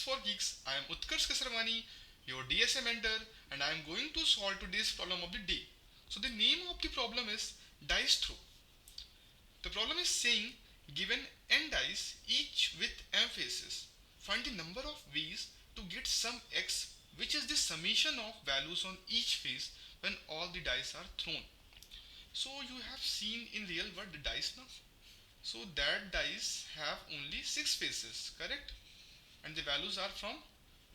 Geeks for Geeks. I am Utkarsh Kasarwani, your DSA mentor, and I am going to solve today's problem of the day. So the name of the problem is dice throw. The problem is saying given n dice each with m faces, find the number of ways to get sum x, which is the summation of values on each face when all the dice are thrown. So you have seen in real world the dice now. So that dice have only 6 faces, correct? And the values are from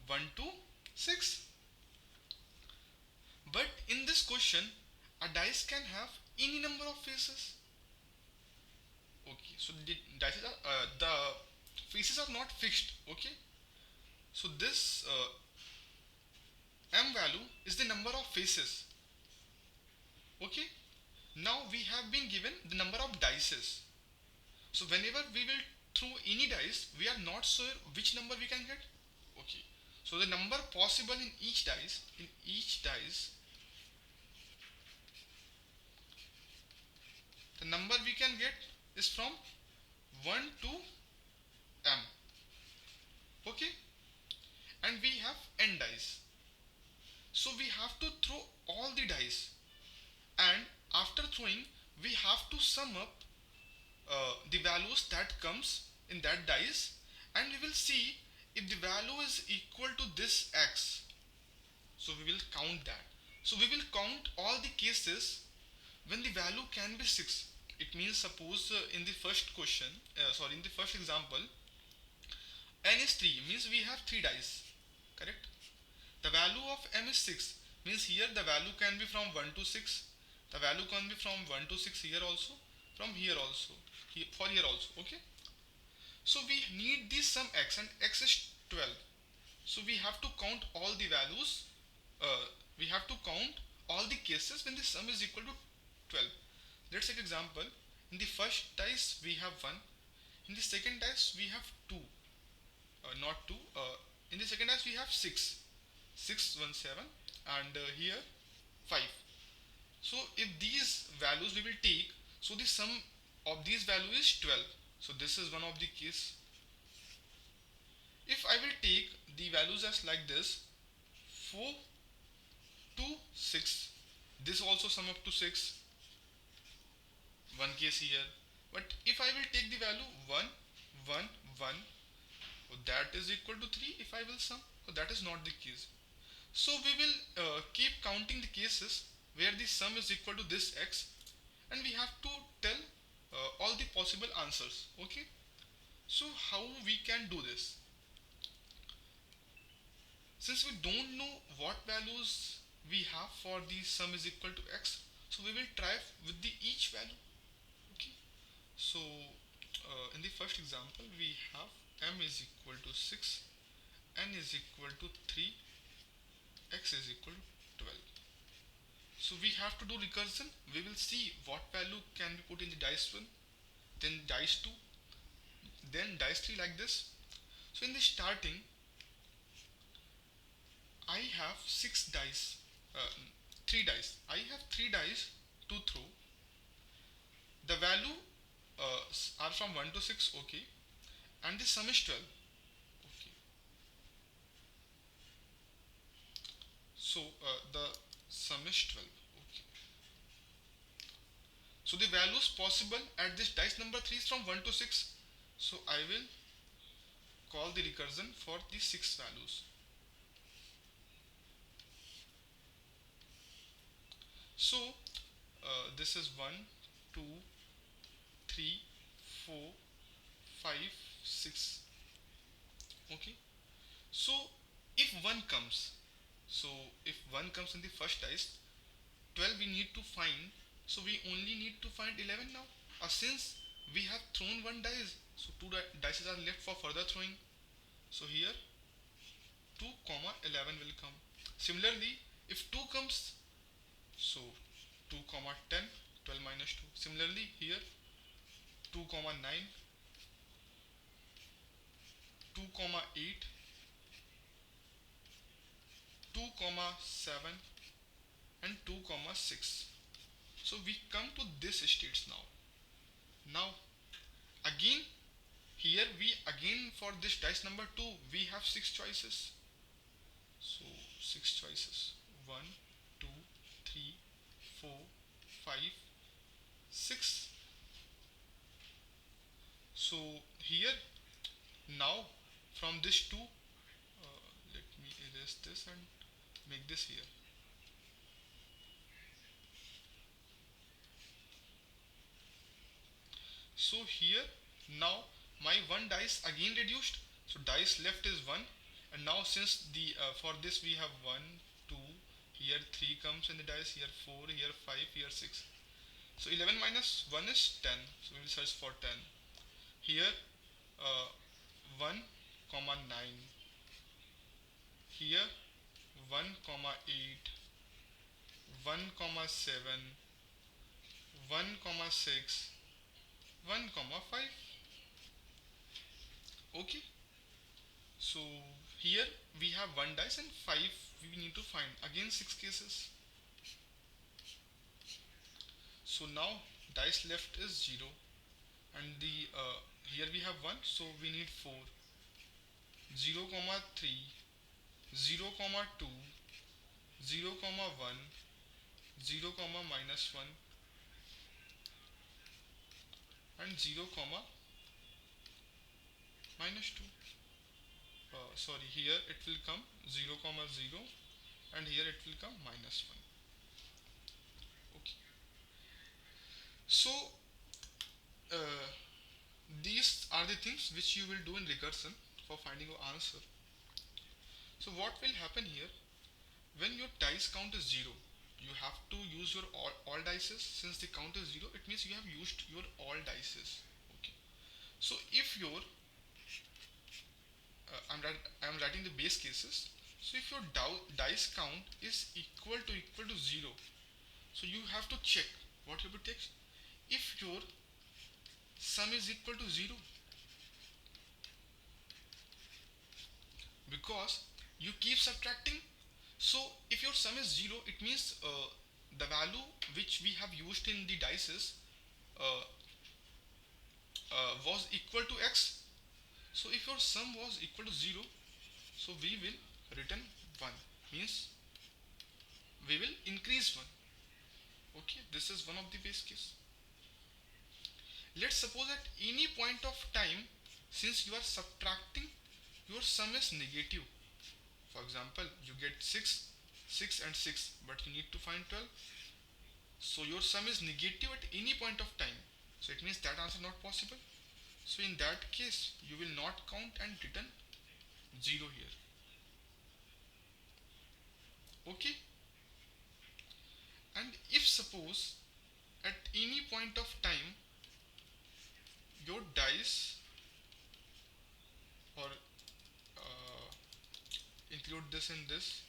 1 to 6. But in this question, a dice can have any number of faces. Okay, so the faces are not fixed. Okay, so this m value is the number of faces. Okay, now we have been given the number of dices. So whenever we will throw any dice, we are not sure which number we can get. Okay, so the number possible in each dice, the number we can get is from 1 to m. Okay, and we have n dice. So we have to throw all the dice, and after throwing, we have to sum up the values that comes in that dice, and we will see if the value is equal to this x. So we will count that. So we will count all the cases when the value can be 6. It means suppose in the first question, in the first example, n is 3, means we have 3 dice, correct? The value of m is 6, means here the value can be from 1 to 6. The value can be from 1 to 6 here also, from here also, for here also, okay? So we need the sum x, and x is 12. So we have to count all the values, we have to count all the cases when the sum is equal to 12. Let's take example. In the first dice we have 1. In the second dice we have 2. Not 2. In the second dice we have 6. 6, 1, 7. And here 5. So if these values we will take, so the sum of these value is 12. So this is one of the case. If I will take the values as like this, 4 to 6, this also sum up to 6, one case here. But if I will take the value 1, 1, 1, that is equal to 3 if I will sum, so that is not the case. So we will keep counting the cases where the sum is equal to this x, and we have to tell all the possible answers. Okay, so how we can do this? Since we don't know what values we have for the sum is equal to x, so we will try with the each value. Okay, so in the first example we have m is equal to 6, n is equal to 3, x is equal to 12. So we have to do recursion. We will see what value can be put in the dice 1, then dice 2, then dice 3, like this. So in the starting I have 6 dice, 3 dice. I have 3 dice to throw. The value are from 1 to 6, okay, and the sum is 12. Okay. So the sum is 12. Okay. So the values possible at this dice number 3 is from 1 to 6. So I will call the recursion for the 6 values. So this is 1, 2, 3, 4, 5, 6. Okay. So if 1 comes, in the first dice, 12 we need to find. So we only need to find 11 now. Since we have thrown 1 dice, so 2 dices are left for further throwing. So here 2, 11 will come. Similarly, if 2 comes, so 2, 10, 12 minus 2. Similarly here 2, 9, 2, 8, 2, 7, and 2, 6. So we come to this states now. Now again here we again for this dice number 2 we have 6 choices. So 6 choices, 1, 2, 3, 4, 5, 6. So here now from this 2, let me erase this and make this here. So here now my one dice again reduced. So dice left is 1, and now since the for this we have 1, 2, here 3 comes in the dice, here 4, here 5, here 6. So 11 minus 1 is 10. So we will search for 10. Here 1 comma 9. Here 1 comma 8, 1 comma 7, 1 comma 6, 1 comma 5. Okay. So here we have 1 dice and 5 we need to find. Again 6 cases. So now dice left is 0, and the here we have 1, so we need 4. 0 comma 3, 0 comma 2, 0 comma 1, 0 comma minus 1, and 0 comma minus 2. Sorry, here it will come 0 comma 0, and here it will come minus 1. Okay. So uh, these are the things which you will do in recursion for finding your answer. So what will happen here, when your dice count is 0, you have to use your all dices. Since the count is 0, it means you have used your all dices. Okay. So if your I'm writing the base cases. So if your dice count is equal to 0, so you have to check what you have to take. If your sum is equal to 0, because you keep subtracting. So if your sum is 0, it means the value which we have used in the dices uh, was equal to x. So if your sum was equal to 0, so we will return 1, means we will increase 1. Okay, this is one of the base case. Let's suppose at any point of time, since you are subtracting, your sum is negative. For example, you get 6, 6 and 6, but you need to find 12. So your sum is negative at any point of time. So it means that answer not possible. So in that case, you will not count and return 0 here. Okay. And if suppose at any point of time your dice, or include this in this.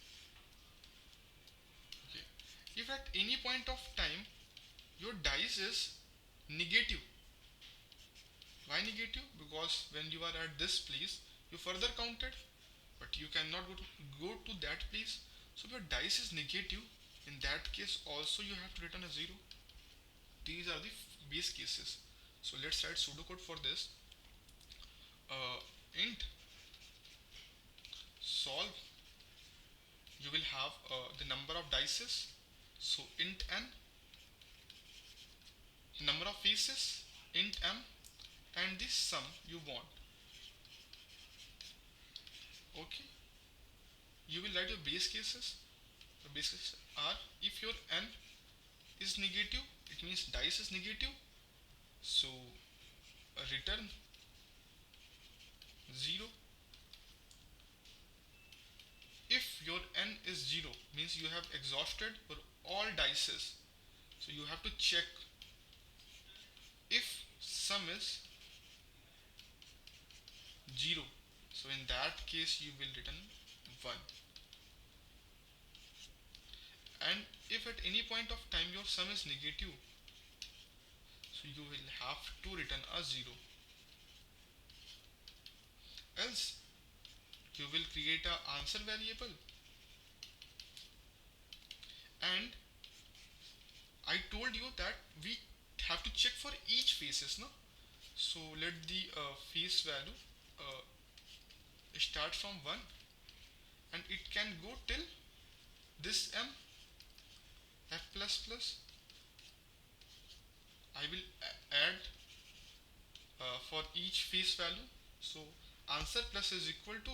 Okay. If at any point of time your dice is negative. Why negative? Because when you are at this place, you further counted, but you cannot go to that place. So if your dice is negative, in that case also you have to return a 0. These are the base cases. So let's write pseudocode for this. Int solve, you will have the number of dices. So int n, number of faces, int m, and the sum you want. Okay. You will write your base cases. The base cases are, if your n is negative, it means dice is negative, so return 0. If your n is 0, means you have exhausted your all dices, so you have to check if sum is 0. So in that case you will return 1. And if at any point of time your sum is negative, so you will have to return a 0. Else you will create a answer variable, and I told you that we have to check for each faces, no? So let the face value start from 1 and it can go till this m f plus plus. I will add for each face value. So answer plus is equal to,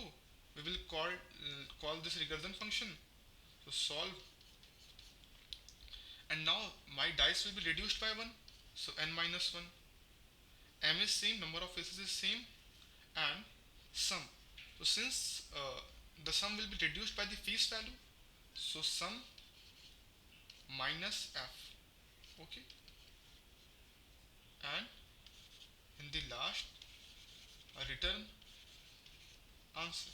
we will call this recursion function. So solve, and now my dice will be reduced by 1. So n minus 1. M is same, number of faces is same, and sum. So since the sum will be reduced by the face value, so sum minus f. Okay, and in the last, return answer.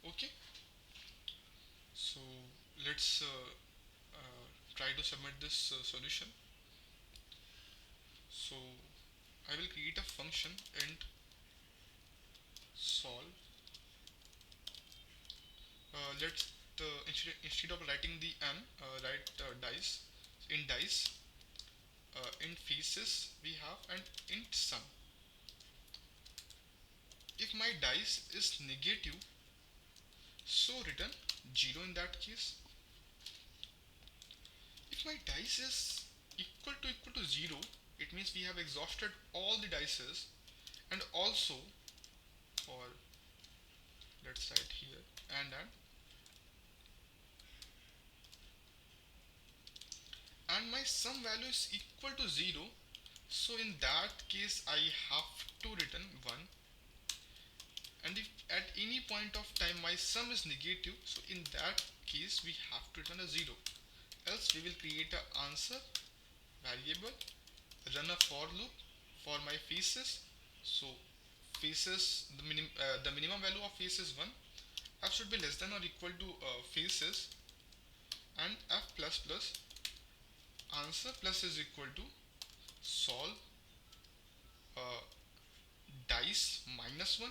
Okay, so let's try to submit this solution. So I will create a function int solve. Let's instead of writing the n, write dice. In dice, in faces we have and int sum. If my dice is negative, so return 0 in that case. If my dice is equal to 0, it means we have exhausted all the dices. And also for, let's write here, and my sum value is equal to 0, so in that case I have to return 1. And if at any point of time my sum is negative, so in that case we have to return a 0. Else we will create an answer variable, run a for loop for my faces. So faces, the minimum value of face is 1. F should be less than or equal to faces, and f plus plus answer plus is equal to solve uh, dice minus 1,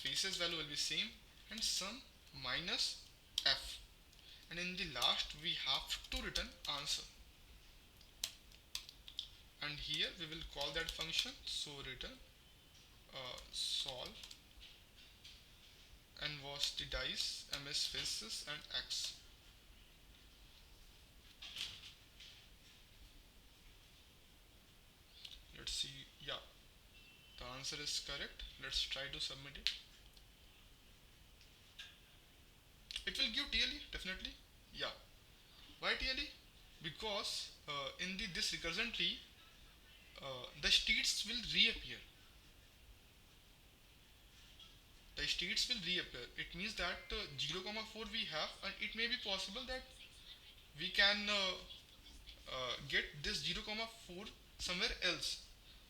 faces value will be same, and sum minus f, and in the last we have to return answer. And here we will call that function. So return solve, n was the dice, m is faces, and x. Let's see. Yeah, the answer is correct. Let's try to submit it. It will give TLE definitely. Yeah. Why TLE? Because in this recursion tree, the states will reappear. The states will reappear. It means that 0, 4 we have, and it may be possible that we can get this 0, 4 somewhere else.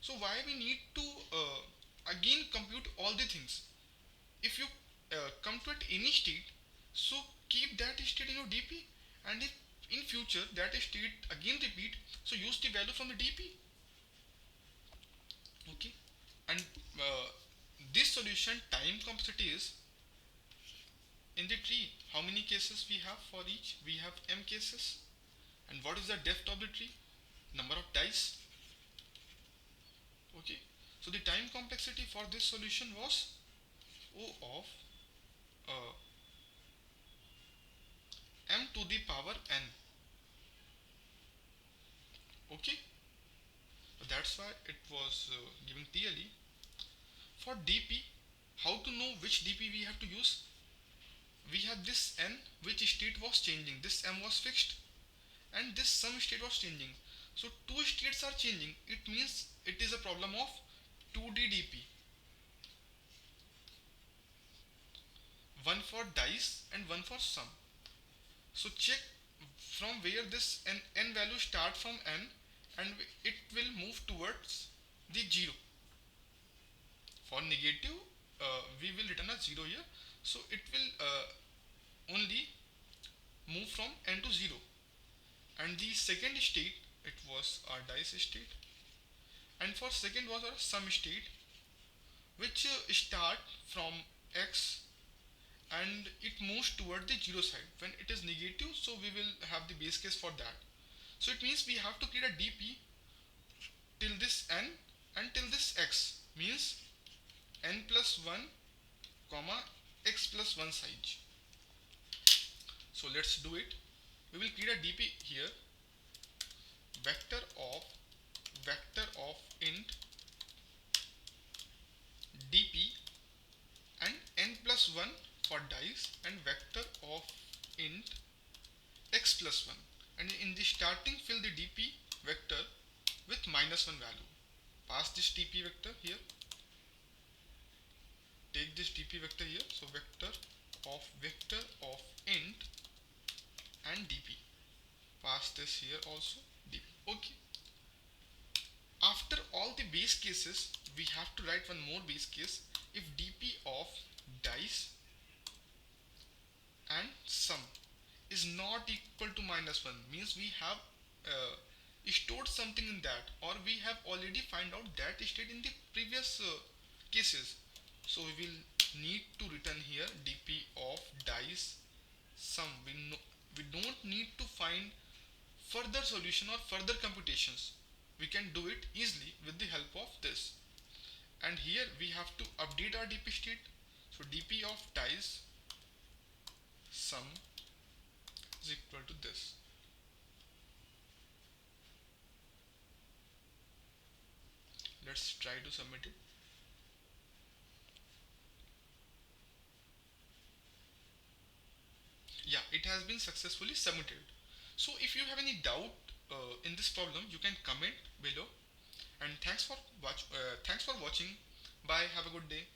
So why we need to again compute all the things? If you come to at any state, so keep that state in your DP, and if in future that state again repeat, so use the value from the DP. Okay, and this solution time complexity is in the tree. How many cases we have for each? We have m cases. And what is the depth of the tree? Number of dice. Okay, so the time complexity for this solution was O of uh, m to the power n. Okay, so that's why it was giving TLE. For DP, how to know which DP we have to use? We have this n which state was changing. This m was fixed, and this some state was changing. So two states are changing. It means it is a problem of 2D DP. One for dice and one for sum. So check from where this n value start from n, and it will move towards the 0. For negative, we will return a 0 here. So it will only move from n to 0. And the second state, it was our dice state. And for second was our sum state, which start from x and it moves toward the 0 side. When it is negative, so we will have the base case for that. So it means we have to create a DP till this n, until this x means n plus 1 comma x plus 1 size. So let's do it. We will create a dp here, vector of int dp and n plus 1 for dice and vector of int x plus 1, and in the starting fill the dp vector with minus 1 value. Pass this dp vector here, take this dp vector here, so vector of int and dp, pass this here also dp. Okay, after all the base cases we have to write one more base case. If dp of dice and sum is not equal to minus 1, means we have stored something in that, or we have already find out that state in the previous cases. So we will need to return here dp of dice sum. We don't need to find further solution or further computations. We can do it easily with the help of this. And here we have to update our dp state. So dp of dice sum is equal to this. Let's try to submit it. Yeah, it has been successfully submitted. So if you have any doubt in this problem, you can comment below. And thanks for watching. Bye. Have a good day.